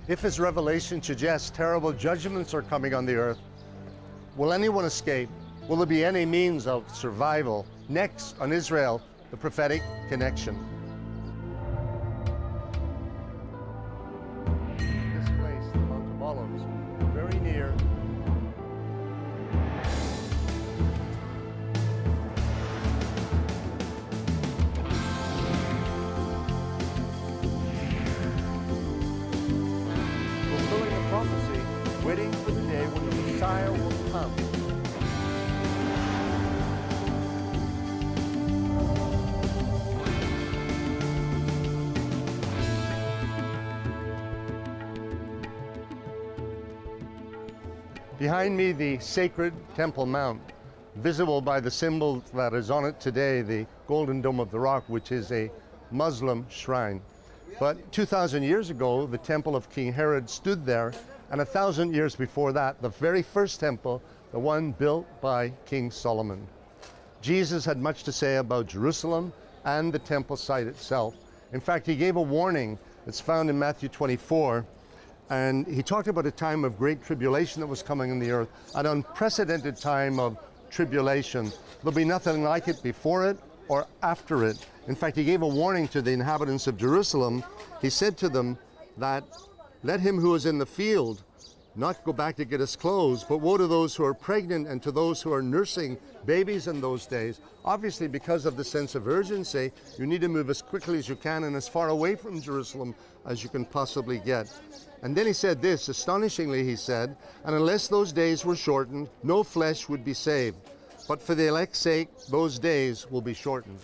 If his revelation suggests terrible judgments are coming on the earth, will anyone escape? Will there be any means of survival? Next on Israel, the prophetic connection. This place, the Mount of Olives, very near fulfilling the prophecy, waiting for the day when the Messiah will come. Behind me, the sacred Temple Mount, visible by the symbol that is on it today, the Golden Dome of the Rock, which is a Muslim shrine. But 2,000 years ago, the temple of King Herod stood there, and 1,000 years before that, the very first temple, the one built by King Solomon. Jesus had much to say about Jerusalem and the temple site itself. In fact, he gave a warning that's found in Matthew 24, and he talked about a time of great tribulation that was coming in the earth, an unprecedented time of tribulation. There'll be nothing like it before it or after it. In fact, he gave a warning to the inhabitants of Jerusalem. He said to them that, "Let him who is in the field not go back to get his clothes, but woe to those who are pregnant and to those who are nursing babies in those days." Obviously, because of the sense of urgency, you need to move as quickly as you can and as far away from Jerusalem as you can possibly get. And then he said this, astonishingly he said, "And unless those days were shortened, no flesh would be saved. But for the elect's sake, those days will be shortened."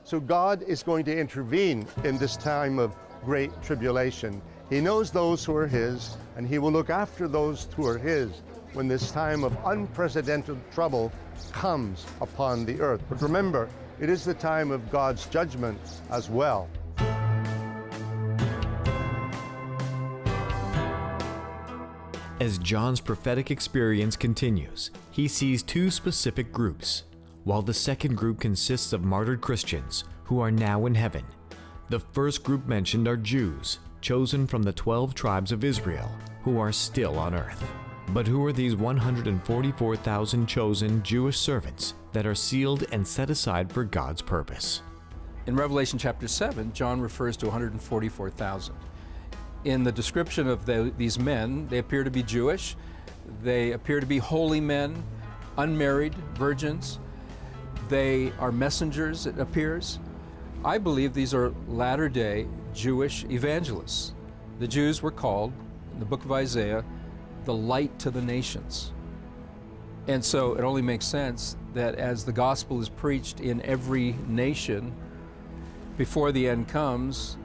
So God is going to intervene in this time of great tribulation. He knows those who are his, and he will look after those who are his when this time of unprecedented trouble comes upon the earth. But remember, it is the time of God's judgment as well. As John's prophetic experience continues, he sees two specific groups, while the second group consists of martyred Christians who are now in heaven. The first group mentioned are Jews, chosen from the 12 tribes of Israel, who are still on earth. But who are these 144,000 chosen Jewish servants that are sealed and set aside for God's purpose? In Revelation chapter 7, John refers to 144,000. In the description of these men, they appear to be Jewish, they appear to be holy men, unmarried, virgins. They are messengers, it appears. I believe these are latter-day Jewish evangelists. The Jews were called, in the book of Isaiah, the light to the nations. And so it only makes sense that as the gospel is preached in every nation before the end comes,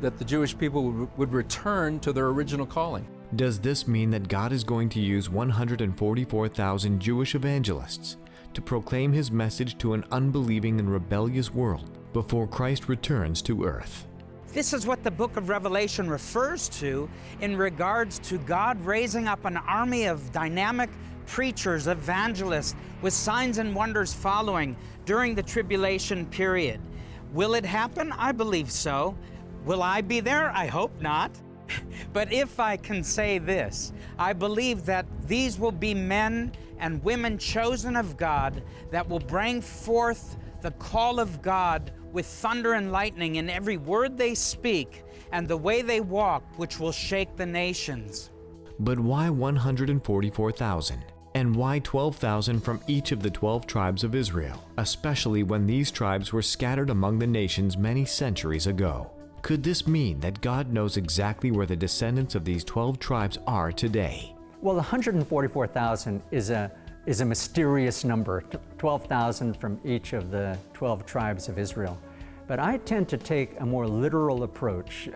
that the Jewish people would return to their original calling. Does this mean that God is going to use 144,000 Jewish evangelists to proclaim his message to an unbelieving and rebellious world before Christ returns to earth? This is what the book of Revelation refers to in regards to God raising up an army of dynamic preachers, evangelists, with signs and wonders following during the tribulation period. Will it happen? I believe so. Will I be there? I hope not. But if I can say this, I believe that these will be men and women chosen of God that will bring forth the call of God with thunder and lightning in every word they speak and the way they walk, which will shake the nations. But why 144,000? And why 12,000 from each of the 12 tribes of Israel, especially when these tribes were scattered among the nations many centuries ago? Could this mean that God knows exactly where the descendants of these 12 tribes are today? Well, 144,000 is a mysterious number, 12,000 from each of the 12 tribes of Israel. But I tend to take a more literal approach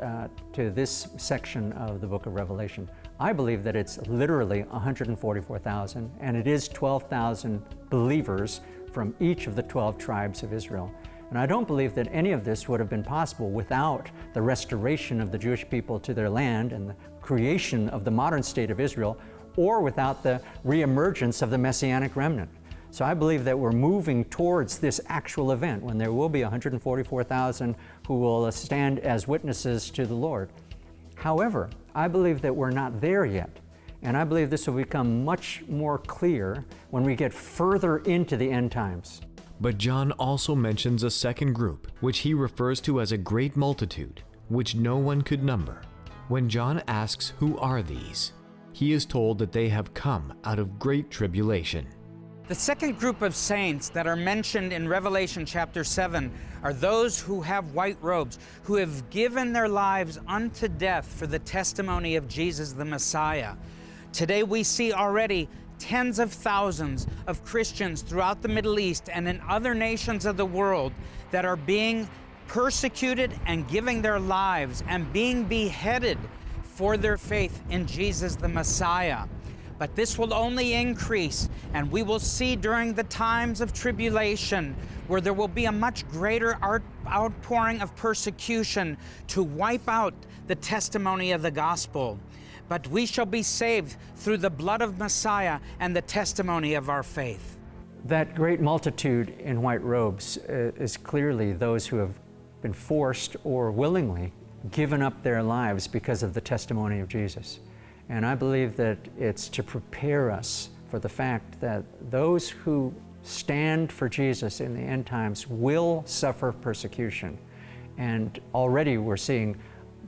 to this section of the book of Revelation. I believe that it's literally 144,000, and it is 12,000 believers from each of the 12 tribes of Israel. And I don't believe that any of this would have been possible without the restoration of the Jewish people to their land and the creation of the modern state of Israel, or without the reemergence of the Messianic remnant. So I believe that we're moving towards this actual event when there will be 144,000 who will stand as witnesses to the Lord. However, I believe that we're not there yet. And I believe this will become much more clear when we get further into the end times. But John also mentions a second group, which he refers to as a great multitude, which no one could number. When John asks who are these, he is told that they have come out of great tribulation. The second group of saints that are mentioned in Revelation chapter 7 are those who have white robes, who have given their lives unto death for the testimony of Jesus the Messiah. Today we see already tens of thousands of Christians throughout the Middle East and in other nations of the world that are being persecuted and giving their lives and being beheaded for their faith in Jesus the Messiah. But this will only increase, and we will see during the times of tribulation where there will be a much greater outpouring of persecution to wipe out the testimony of the gospel. But we shall be saved through the blood of Messiah and the testimony of our faith. That great multitude in white robes is clearly those who have been forced or willingly given up their lives because of the testimony of Jesus. And I believe that it's to prepare us for the fact that those who stand for Jesus in the end times will suffer persecution. And already we're seeing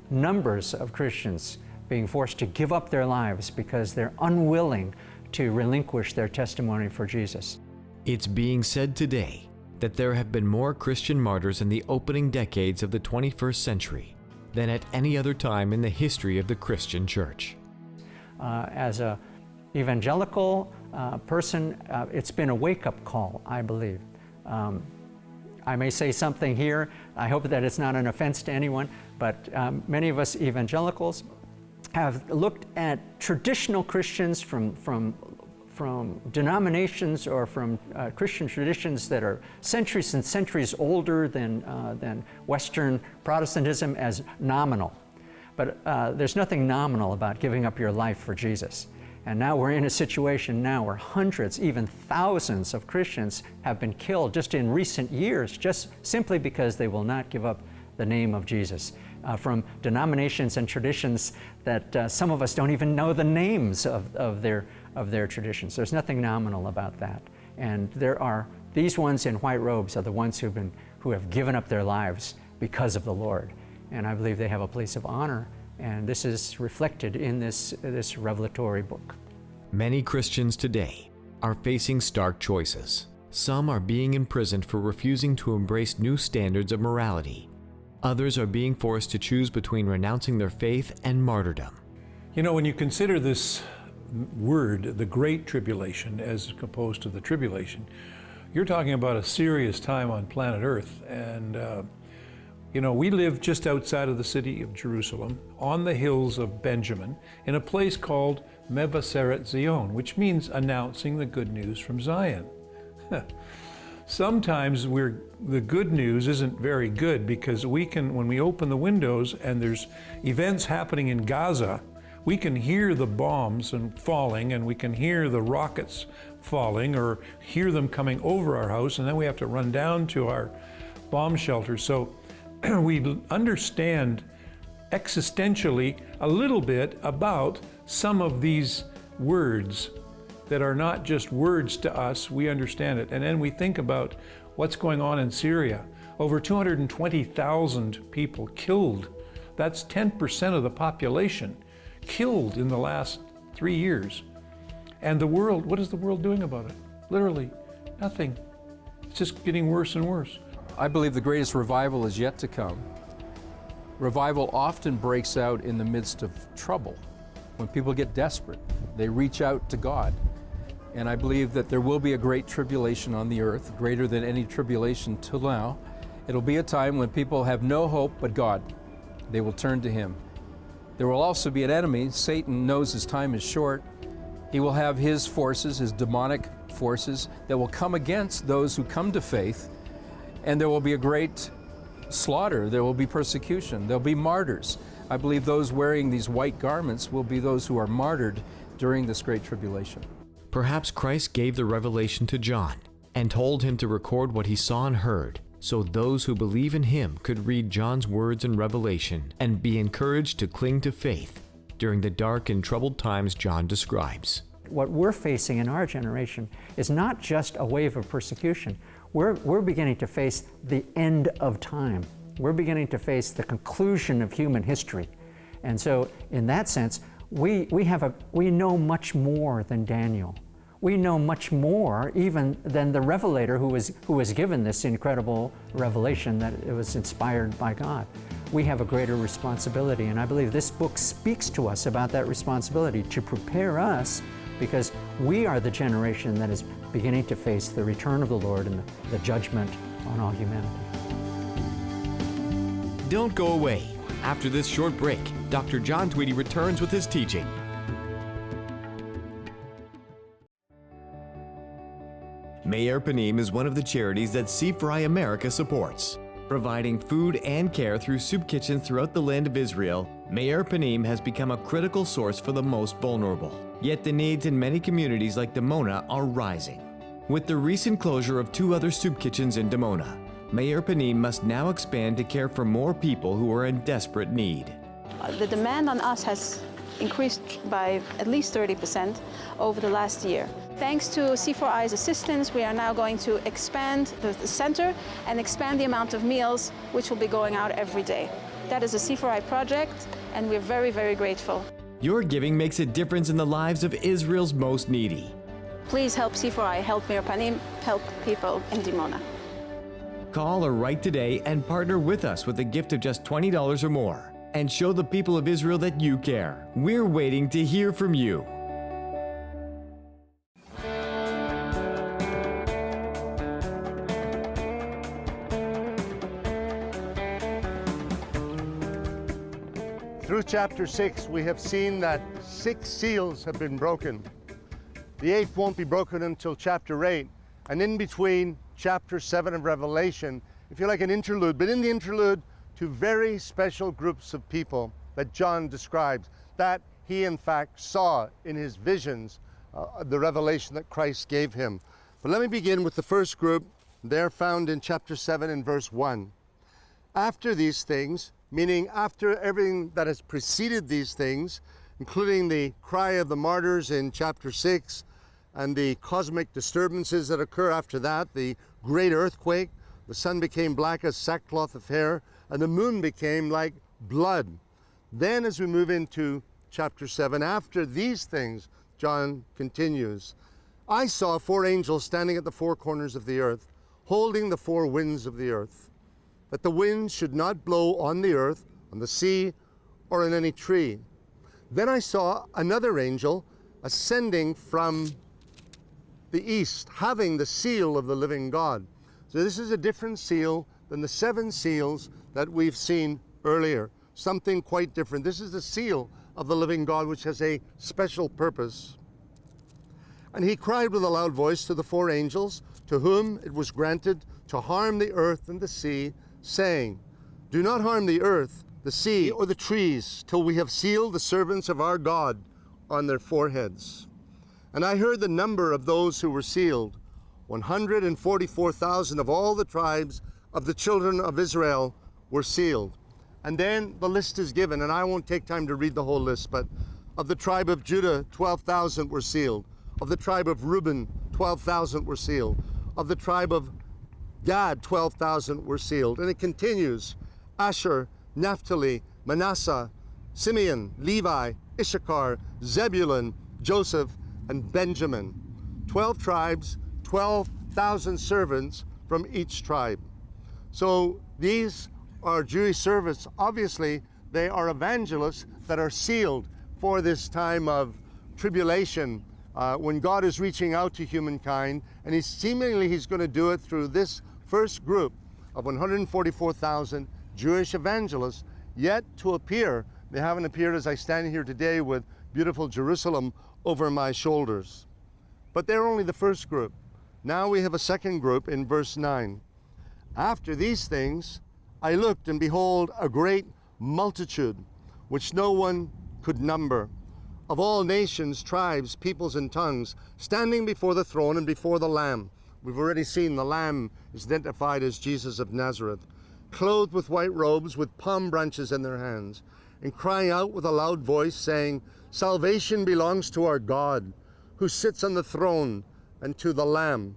numbers of Christians being forced to give up their lives because they're unwilling to relinquish their testimony for Jesus. It's being said today that there have been more Christian martyrs in the opening decades of the 21st century than at any other time in the history of the Christian church. As an evangelical person, it's been a wake-up call, I believe. I may say something here, I hope that it's not an offense to anyone, but many of us evangelicals have looked at traditional Christians from denominations or from Christian traditions that are centuries and centuries older than Western Protestantism as nominal. But there's nothing nominal about giving up your life for Jesus. And now we're in a situation now where hundreds, even thousands of Christians have been killed just in recent years, just simply because they will not give up the name of Jesus. From denominations and traditions that some of us don't even know the names of their traditions. There's nothing nominal about that. And these ones in white robes are the ones who have given up their lives because of the Lord. And I believe they have a place of honor, and this is reflected in this revelatory book. Many Christians today are facing stark choices. Some are being imprisoned for refusing to embrace new standards of morality. Others are being forced to choose between renouncing their faith and martyrdom. You know, when you consider this word, the Great Tribulation, as opposed to the tribulation, you're talking about a serious time on planet Earth. And you know, we live just outside of the city of Jerusalem, on the hills of Benjamin, in a place called Mevaseret Zion, which means announcing the good news from Zion. Sometimes the good news isn't very good because when we open the windows and there's events happening in Gaza, we can hear the bombs falling, and we can hear the rockets falling or hear them coming over our house, and then we have to run down to our bomb shelter. So we understand existentially a little bit about some of these words that are not just words to us, we understand it. And then we think about what's going on in Syria. Over 220,000 people killed. That's 10% of the population killed in the last 3 years. And the world, what is the world doing about it? Literally nothing. It's just getting worse and worse. I believe the greatest revival is yet to come. Revival often breaks out in the midst of trouble. When people get desperate, they reach out to God. And I believe that there will be a great tribulation on the earth, greater than any tribulation till now. It'll be a time when people have no hope but God. They will turn to Him. There will also be an enemy. Satan knows his time is short. He will have his forces, his demonic forces, that will come against those who come to faith. And there will be a great slaughter. There will be persecution. There'll be martyrs. I believe those wearing these white garments will be those who are martyred during this great tribulation. Perhaps Christ gave the revelation to John and told him to record what he saw and heard so those who believe in him could read John's words in Revelation and be encouraged to cling to faith during the dark and troubled times John describes. What we're facing in our generation is not just a wave of persecution. We're beginning to face the end of time. We're beginning to face the conclusion of human history. And so in that sense, we know much more than Daniel. We know much more even than the revelator who was given this incredible revelation that it was inspired by God. We have a greater responsibility, and I believe this book speaks to us about that responsibility to prepare us, because we are the generation that is beginning to face the return of the Lord and the judgment on all humanity. Don't go away. After this short break, Dr. John Tweedy returns with his teaching. Me'er Panim is one of the charities that C4I America supports. Providing food and care through soup kitchens throughout the land of Israel, Me'er Panim has become a critical source for the most vulnerable. Yet the needs in many communities like Dimona are rising. With the recent closure of 2 other soup kitchens in Dimona, Me'er Panim must now expand to care for more people who are in desperate need. The demand on us has increased by at least 30% over the last year. Thanks to C4I's assistance, we are now going to expand the center and expand the amount of meals which will be going out every day. That is a C4I project, and we're very, very grateful. Your giving makes a difference in the lives of Israel's most needy. Please help C4I, help Me'er Panim, help people in Dimona. Call or write today and partner with us with a gift of just $20 or more, and show the people of Israel that you care. We're waiting to hear from you. Through chapter 6, we have seen that 6 seals have been broken. The 8th won't be broken until chapter 8. And in between chapter 7 of Revelation, if you like, an interlude, but in the interlude, 2 very special groups of people that John describes, that he in fact saw in his visions, the revelation that Christ gave him. But let me begin with the first group. They're found in chapter 7 and verse 1. After these things, meaning after everything that has preceded these things, including the cry of the martyrs in chapter 6, and the cosmic disturbances that occur after that, the great earthquake, the sun became black as sackcloth of hair, and the moon became like blood. Then as we move into chapter 7, after these things, John continues, I saw 4 angels standing at the 4 corners of the earth, holding the 4 winds of the earth, that the winds should not blow on the earth, on the sea, or on any tree. Then I saw another angel ascending from the east, having the seal of the living God. So this is a different seal than the 7 seals that we've seen earlier. Something quite different. This is the seal of the living God, which has a special purpose. And he cried with a loud voice to the 4 angels, to whom it was granted to harm the earth and the sea, saying, do not harm the earth, the sea, or the trees, till we have sealed the servants of our God on their foreheads. And I heard the number of those who were sealed, 144,000 of all the tribes of the children of Israel were sealed. And then the list is given, and I won't take time to read the whole list, but of the tribe of Judah, 12,000 were sealed. Of the tribe of Reuben, 12,000 were sealed. Of the tribe of Gad, 12,000 were sealed. And it continues, Asher, Naphtali, Manasseh, Simeon, Levi, Issachar, Zebulun, Joseph, and Benjamin. 12 tribes, 12,000 servants from each tribe. So these are Jewish servants. Obviously, they are evangelists that are sealed for this time of tribulation, when God is reaching out to humankind, and he's going to do it through this first group of 144,000 Jewish evangelists, yet to appear. They haven't appeared as I stand here today with beautiful Jerusalem over my shoulders. But they're only the first group. Now we have a second group in verse 9. After these things, I looked, and behold, a great multitude, which no one could number, of all nations, tribes, peoples, and tongues, standing before the throne and before the Lamb. We've already seen the Lamb is identified as Jesus of Nazareth, clothed with white robes, with palm branches in their hands, and crying out with a loud voice, saying, "Salvation belongs to our God, who sits on the throne, and to the Lamb."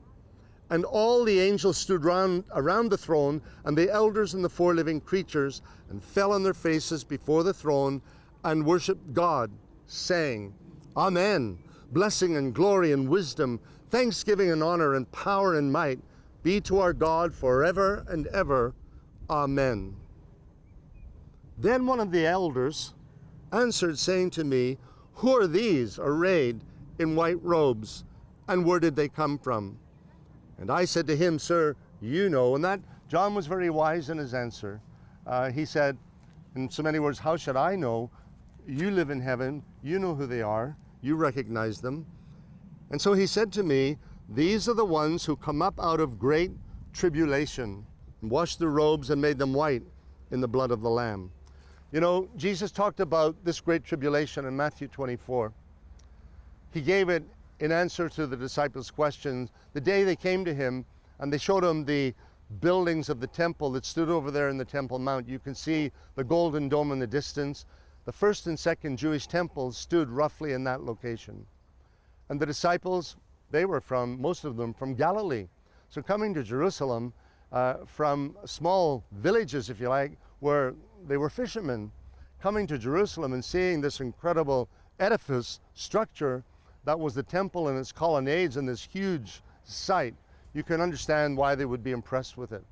And all the angels stood around the throne, and the elders and the four living creatures, and fell on their faces before the throne, and worshipped God, saying, "Amen. Blessing and glory and wisdom, thanksgiving and honor and power and might be to our God forever and ever. Amen." Then one of the elders answered, saying to me, "Who are these arrayed in white robes, and where did they come from?" And I said to him, "Sir, you know." And that John was very wise in his answer. He said, in so many words, "How should I know? You live in heaven, you know who they are, you recognize them." And so he said to me, "These are the ones who come up out of great tribulation, and washed their robes and made them white in the blood of the Lamb." You know, Jesus talked about this great tribulation in Matthew 24. He gave it in answer to the disciples' questions the day they came to him, and they showed him the buildings of the temple that stood over there in the Temple Mount. You can see the golden dome in the distance. The first and second Jewish temples stood roughly in that location. And the disciples, they were most of them from Galilee. So coming to Jerusalem from small villages, if you like, where they were fishermen, coming to Jerusalem and seeing this incredible edifice structure that was the temple and its colonnades and this huge site, you can understand why they would be impressed with it.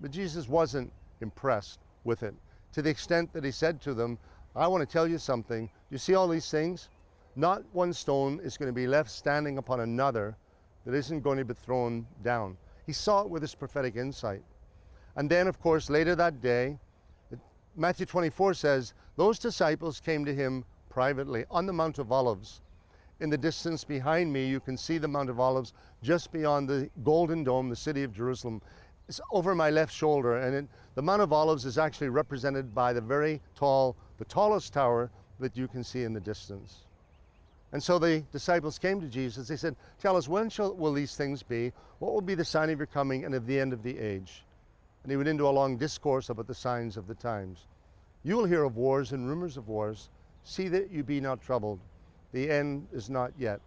But Jesus wasn't impressed with it, to the extent that he said to them, "I want to tell you something. You see all these things? Not one stone is going to be left standing upon another that isn't going to be thrown down." He saw it with his prophetic insight. And then, of course, later that day, Matthew 24 says, those disciples came to him privately on the Mount of Olives. In the distance behind me, you can see the Mount of Olives just beyond the Golden Dome, the city of Jerusalem. It's over my left shoulder, and the Mount of Olives is actually represented by the tallest tower that you can see in the distance. And so the disciples came to Jesus. They said, "Tell us, when will these things be? What will be the sign of your coming and of the end of the age?" And he went into a long discourse about the signs of the times. "You will hear of wars and rumors of wars. See that you be not troubled. The end is not yet.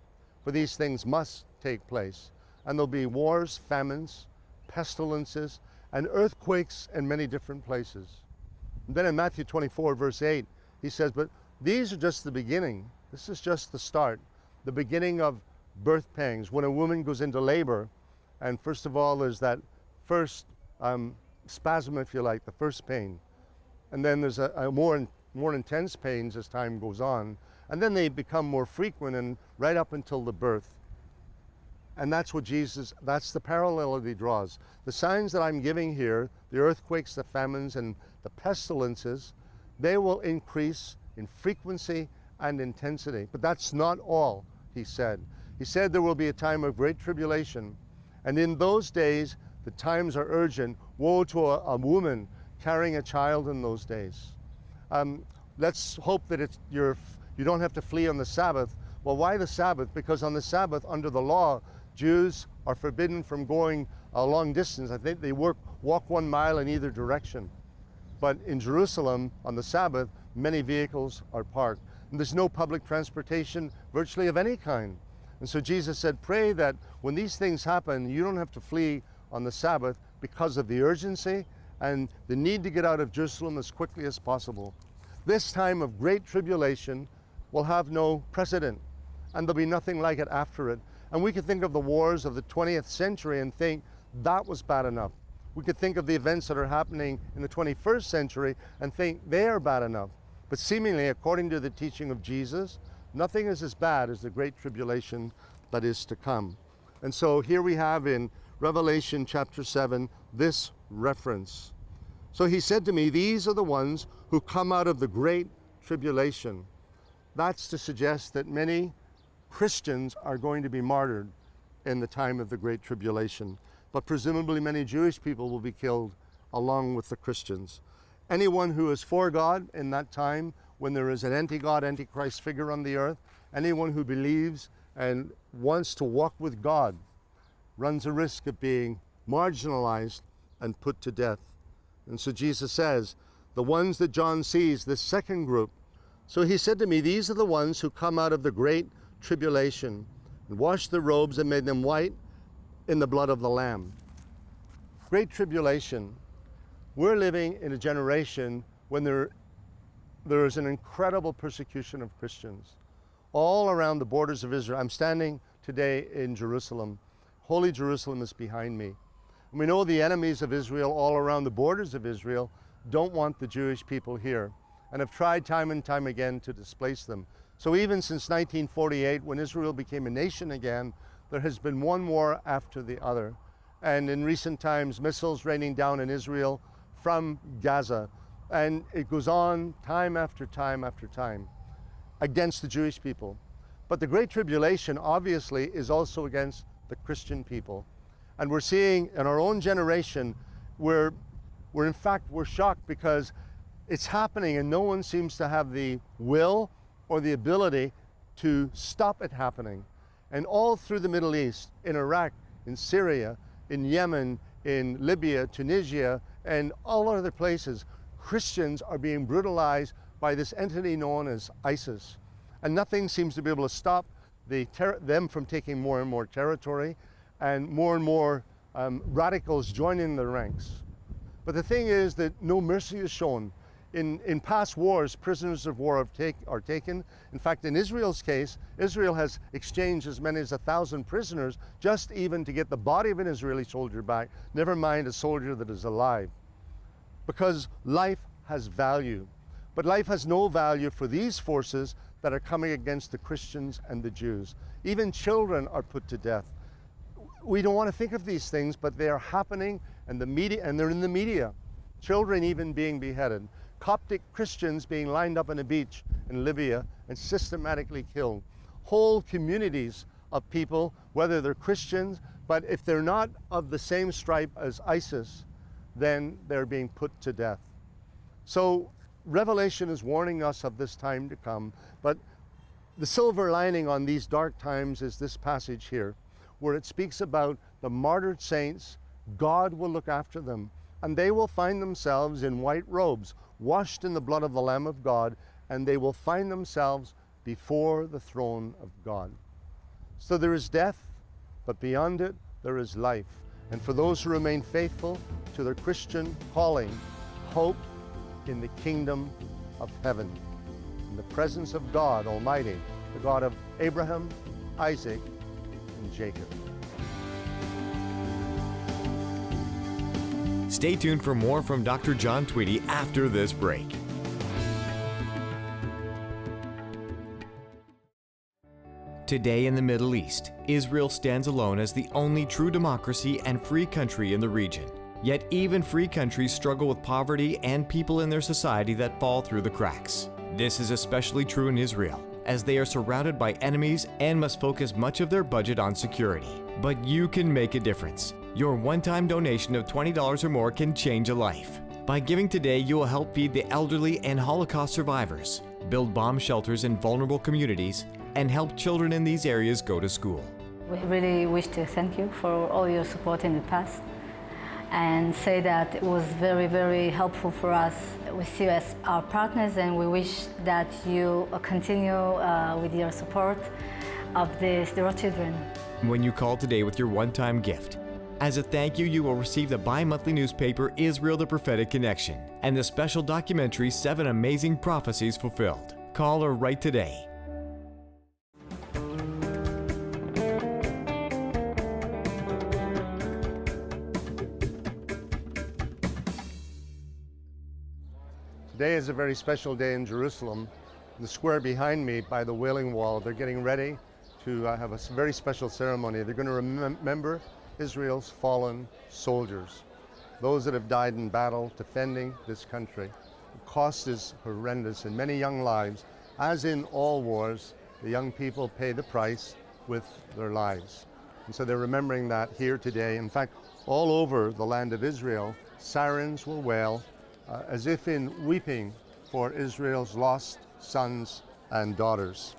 For these things must take place. And there'll be wars, famines, pestilences, and earthquakes in many different places." And then in Matthew 24, verse 8, he says, "But these are just the beginning." This is just the start, the beginning of birth pangs. When a woman goes into labor, and first of all, there's that first spasm, if you like, the first pain. And then there's a more intense pains as time goes on. And then they become more frequent and right up until the birth. And that's the parallel that he draws. The signs that I'm giving here, the earthquakes, the famines, and the pestilences, they will increase in frequency and intensity. But that's not all, he said. He said there will be a time of great tribulation. And in those days, the times are urgent. Woe to a woman carrying a child in those days. Let's hope that you don't have to flee on the Sabbath. Well, why the Sabbath? Because on the Sabbath, under the law, Jews are forbidden from going a long distance. I think they walk 1 mile in either direction. But in Jerusalem, on the Sabbath, many vehicles are parked. And there's no public transportation virtually of any kind. And so Jesus said, pray that when these things happen, you don't have to flee on the Sabbath because of the urgency and the need to get out of Jerusalem as quickly as possible. This time of great tribulation will have no precedent, and there'll be nothing like it after it. And we could think of the wars of the 20th century and think that was bad enough. We could think of the events that are happening in the 21st century and think they are bad enough. But seemingly, according to the teaching of Jesus, nothing is as bad as the great tribulation that is to come. And so here we have in Revelation chapter 7 this reference. So he said to me, these are the ones who come out of the great tribulation. That's to suggest that many Christians are going to be martyred in the time of the great tribulation. But presumably many Jewish people will be killed along with the Christians. Anyone who is for God in that time, when there is an anti-God, antichrist figure on the earth, anyone who believes and wants to walk with God runs a risk of being marginalized, and put to death. And so Jesus says, the ones that John sees, this second group. So he said to me, these are the ones who come out of the great tribulation and washed their robes and made them white in the blood of the Lamb. Great tribulation. We're living in a generation when there is an incredible persecution of Christians all around the borders of Israel. I'm standing today in Jerusalem. Holy Jerusalem is behind me. And we know the enemies of Israel all around the borders of Israel don't want the Jewish people here and have tried time and time again to displace them. So even since 1948, when Israel became a nation again, there has been one war after the other. And in recent times, missiles raining down in Israel from Gaza. And it goes on time after time after time against the Jewish people. But the Great Tribulation obviously is also against the Christian people. And we're seeing in our own generation where we're shocked because it's happening and no one seems to have the will or the ability to stop it happening. And all through the Middle East, in Iraq, in Syria, in Yemen, in Libya, Tunisia, and all other places, Christians are being brutalized by this entity known as ISIS. And nothing seems to be able to stop them from taking more and more territory and more radicals joining the ranks. But the thing is that no mercy is shown. In past wars, prisoners of war are taken. In fact, in Israel's case, Israel has exchanged as many as 1,000 prisoners just even to get the body of an Israeli soldier back, never mind a soldier that is alive. Because life has value. But life has no value for these forces that are coming against the Christians and the Jews. Even children are put to death. We don't want to think of these things, but they are happening, and they're in the media. Children even being beheaded. Coptic Christians being lined up on a beach in Libya and systematically killed. Whole communities of people, whether they're Christians, but if they're not of the same stripe as ISIS, then they're being put to death. So Revelation is warning us of this time to come, but the silver lining on these dark times is this passage here, where it speaks about the martyred saints. God will look after them, and they will find themselves in white robes, washed in the blood of the Lamb of God, and they will find themselves before the throne of God. So there is death, but beyond it, there is life. And for those who remain faithful to their Christian calling, hope in the kingdom of heaven, in the presence of God Almighty, the God of Abraham, Isaac, and Jacob. Stay tuned for more from Dr. John Tweedy after this break. Today in the Middle East, Israel stands alone as the only true democracy and free country in the region. Yet even free countries struggle with poverty and people in their society that fall through the cracks. This is especially true in Israel, as they are surrounded by enemies and must focus much of their budget on security. But you can make a difference. Your one-time donation of $20 or more can change a life. By giving today, you will help feed the elderly and Holocaust survivors, build bomb shelters in vulnerable communities, and help children in these areas go to school. We really wish to thank you for all your support in the past and say that it was very, very helpful for us. We see you as our partners, and we wish that you continue with your support of the children. When you call today with your one-time gift, as a thank you, you will receive the bi-monthly newspaper Israel the Prophetic Connection and the special documentary 7 Amazing Prophecies Fulfilled. Call or write today. Today is a very special day in Jerusalem. The square behind me by the Wailing Wall, they're getting ready to have a very special ceremony. They're going to remember Israel's fallen soldiers, those that have died in battle defending this country. The cost is horrendous in many young lives. As in all wars, the young people pay the price with their lives. And so they're remembering that here today. In fact, all over the land of Israel, sirens will wail as if in weeping for Israel's lost sons and daughters.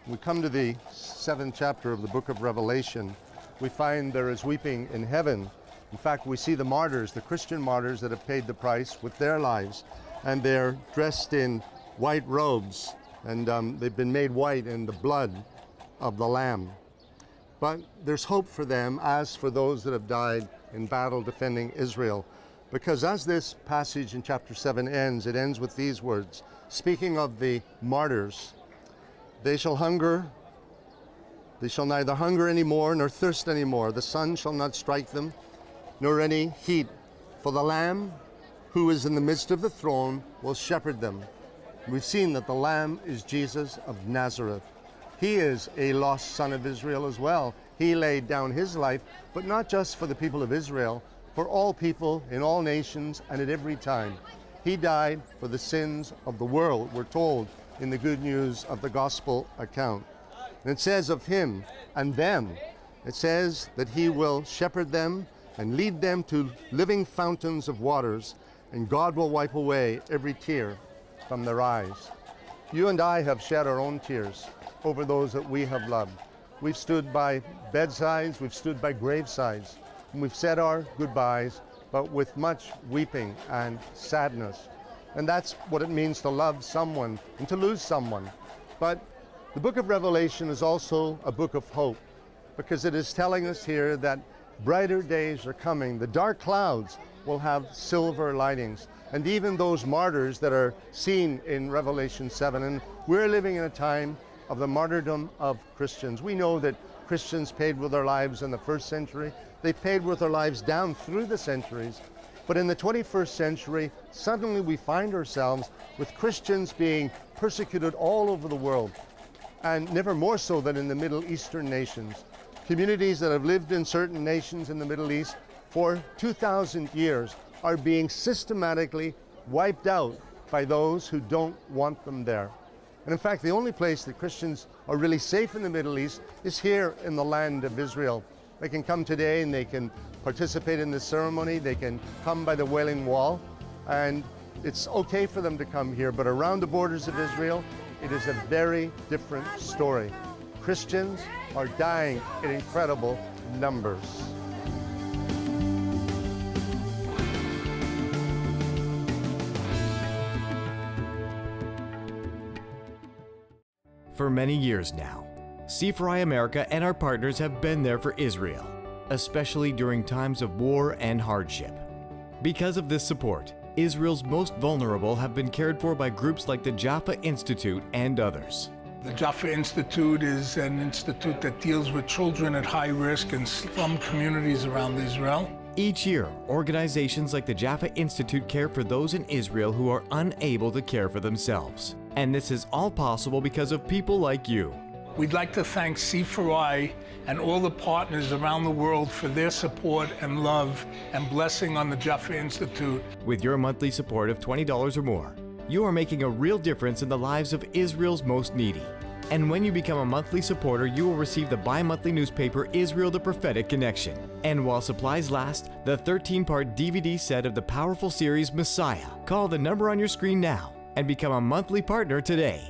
We come to the 7th chapter of the book of Revelation. We find there is weeping in heaven. In fact, we see the martyrs, the Christian martyrs that have paid the price with their lives, and they're dressed in white robes, and they've been made white in the blood of the Lamb. But there's hope for them, as for those that have died in battle defending Israel. Because as this passage in chapter 7 ends, it ends with these words, speaking of the martyrs, they shall neither hunger any more, nor thirst any more. The sun shall not strike them, nor any heat. For the Lamb who is in the midst of the throne will shepherd them. We've seen that the Lamb is Jesus of Nazareth. He is a lost son of Israel as well. He laid down his life, but not just for the people of Israel, for all people in all nations and at every time. He died for the sins of the world, we're told in the good news of the gospel account. And it says of him and them, it says that he will shepherd them and lead them to living fountains of waters, and God will wipe away every tear from their eyes. You and I have shed our own tears over those that we have loved. We've stood by bedsides, we've stood by gravesides, and we've said our goodbyes, but with much weeping and sadness. And that's what it means to love someone and to lose someone. But the book of Revelation is also a book of hope, because it is telling us here that brighter days are coming. The dark clouds will have silver linings. And even those martyrs that are seen in Revelation 7, and we're living in a time of the martyrdom of Christians. We know that Christians paid with their lives in the first century. They paid with their lives down through the centuries. But in the 21st century, suddenly we find ourselves with Christians being persecuted all over the world, and never more so than in the Middle Eastern nations. Communities that have lived in certain nations in the Middle East for 2,000 years are being systematically wiped out by those who don't want them there. And in fact, the only place that Christians are really safe in the Middle East is here in the land of Israel. They can come today and they can participate in this ceremony. They can come by the Wailing Wall, and it's okay for them to come here. But around the borders of Israel, it is a very different story. Christians are dying in incredible numbers. For many years now, C4I America and our partners have been there for Israel, especially during times of war and hardship. Because of this support, Israel's most vulnerable have been cared for by groups like the Jaffa Institute and others. The Jaffa Institute is an institute that deals with children at high risk in slum communities around Israel. Each year, organizations like the Jaffa Institute care for those in Israel who are unable to care for themselves. And this is all possible because of people like you. We'd like to thank C4I and all the partners around the world for their support and love and blessing on the Jaffa Institute. With your monthly support of $20 or more, you are making a real difference in the lives of Israel's most needy. And when you become a monthly supporter, you will receive the bi-monthly newspaper Israel the Prophetic Connection. And while supplies last, the 13-part DVD set of the powerful series Messiah. Call the number on your screen now and become a monthly partner today.